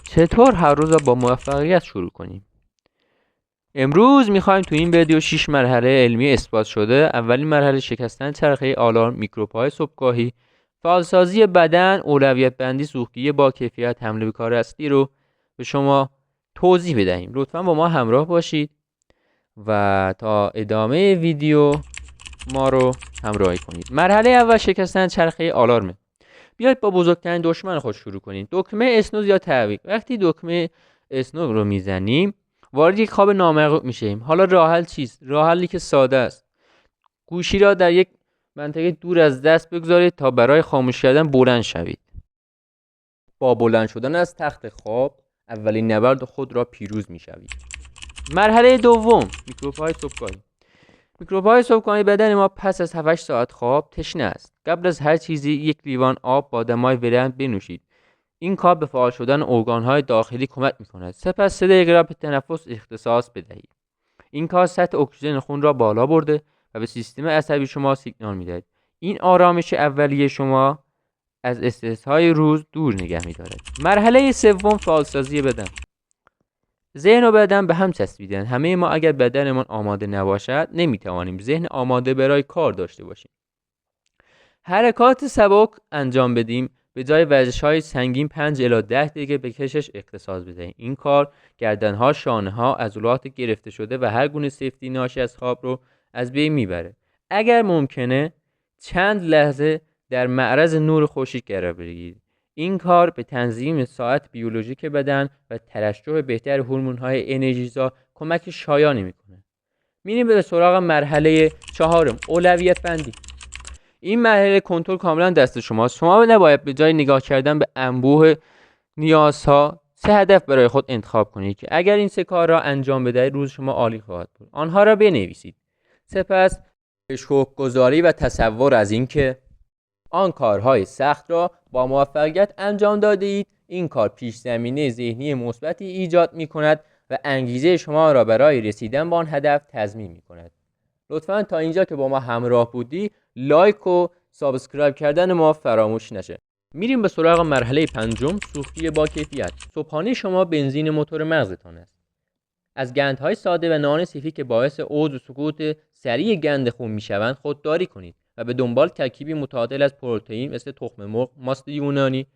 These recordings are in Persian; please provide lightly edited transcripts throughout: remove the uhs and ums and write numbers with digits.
چطور هر روز با موفقیت شروع کنیم؟ امروز میخوایم تو این ویدیو 6 مرحله علمی اثبات شده. اولین مرحله شکستن چرخه آلارم، میکروب‌های صبحگاهی، فعالسازی بدن، اولویت بندی، سوختگی با کیفیت، حمله به کار اصلی رو به شما توضیح بدهیم. لطفاً با ما همراه باشید و تا ادامه ویدیو ما رو همراهی کنید. مرحله اول شکستن چرخه آلارمه. بیاید با بزرگترین دشمن خود شروع کنیم، دکمه اسنوز یا تعویق. وقتی دکمه اسنوز رو میزنیم وارد یک خواب نامرغوب میشیم. حالا راه حل چیست؟ راه حلی که ساده است. گوشی را در یک منطقه دور از دست بگذارید تا برای خاموش کردن بلند شوید. با بلند شدن از تخت خواب اولین نبرد خود را پیروز میشوید. مرحله دوم، میکروب‌های صبحگاهی. میکروب‌های صبحگاهی بدن ما پس از 7 ساعت خواب تشنه است. قبل از هر چیزی یک لیوان آب با دمای ولرم بنوشید. این کار به فعال شدن ارگان‌های داخلی کمک می‌کند. سپس 3 دقیقه را به تنفس اختصاص بدهید. این کار سطح اکسیژن خون را بالا برده و به سیستم عصبی شما سیگنال می‌دهد. این آرامش اولیه شما از استرس‌های روز دور نگه می‌دارد. مرحله سوم، فعالسازی بدن. ذهن و بدن به هم چسبیدن. همه ما اگر بدنمان آماده نباشد نمی‌توانیم ذهن آماده برای کار داشته باشیم. حرکات سبک انجام بدیم. به جای ورزش‌های سنگین 5 الی 10 دقیقه به کشش اختصاص بدهیم. این کار گردن‌ها، شانه‌ها، عضلات گرفته شده و هر گونه سفتی ناشی از خواب رو از بین میبره. اگر ممکنه چند لحظه در معرض نور خورشید قرار بگیرید. این کار به تنظیم ساعت بیولوژیک بدن و ترشح بهتر هورمون‌های انرژیزا کمک شایانی میکنه. میریم به سراغ مرحله چهارم، اولویت بندی. این مرحله کنترل کاملا دست شماست. شما نباید به جای نگاه کردن به انبوه نیازها 3 هدف برای خود انتخاب کنید که اگر این 3 کار را انجام بدهید روز شما عالی خواهد بود. آنها را بنویسید. سپس شکرگزاری و تصور از اینکه آن کارهای سخت را با موفقیت انجام داده اید. این کار پیش زمینه ذهنی مثبتی ایجاد می کند و انگیزه شما را برای رسیدن به آن هدف تضمین می کند. لطفاً تا اینجا که با ما همراه بودی لایک و سابسکرایب کردن ما فراموش نشه. میریم به سراغ مرحله پنجم، سوختی با کیفیت. صبحانه شما بنزین موتور مغزتان است. از گندهای ساده و نان صیفی که باعث اوج و سقوط سریع گند خون میشوند خودداری کنید و به دنبال ترکیبی متعادل از پروتئین مثل تخم مرغ، ماست یونانی،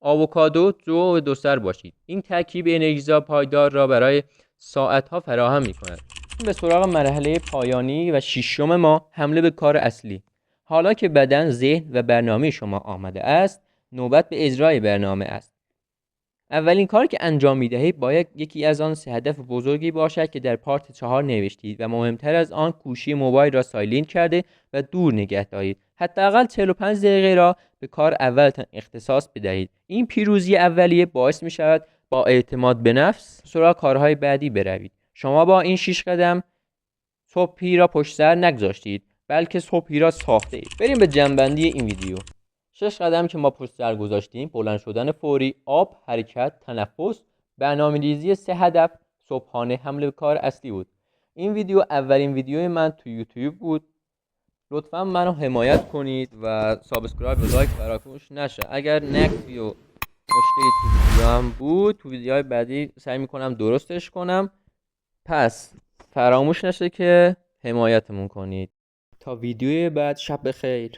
آووکادو، جو و دوسر باشید. این ترکیب انرژیزا پایدار را برای ساعت‌ها فراهم می‌کند. به سراغ مرحله پایانی و ششم ما، حمله به کار اصلی. حالا که بدن، ذهن و برنامه شما آمده است، نوبت به اجرای برنامه است. اولین کاری که انجام می‌دهید باید یکی از آن 3 هدف بزرگی باشد که در پارت 4 نوشتید و مهمتر از آن گوشی موبایل را سایلنت کرده و دور نگه دارید. حداقل 45 دقیقه را به کار اولتان اختصاص بدهید. این پیروزی اولیه باعث می‌شود با اعتماد به نفس سراغ کارهای بعدی بروید. شما با این 6 قدم صبحی را پشت سر نگذاشتید، بلکه صبحی را ساخته اید. بریم به جنبندی این ویدیو. 6 قدم که ما پشت سر گذاشتیم: بلند شدن فوری، آب، حرکت، تنفس، برنامه‌ریزی 3 هدف، صبحانه، حمله به کار اصلی بود. این ویدیو اولین ویدیوی من تو یوتیوب بود. لطفاً منو حمایت کنید و سابسکرایب و لایک فراموش نشه. اگر نکتی و مشکلی تو ویدیو هم بود، تو ویدیوهای بعدی سعی میکنم درستش کنم. پس فراموش نشه که حمایتمون کنید. تا ویدیوی بعد، شب بخیر.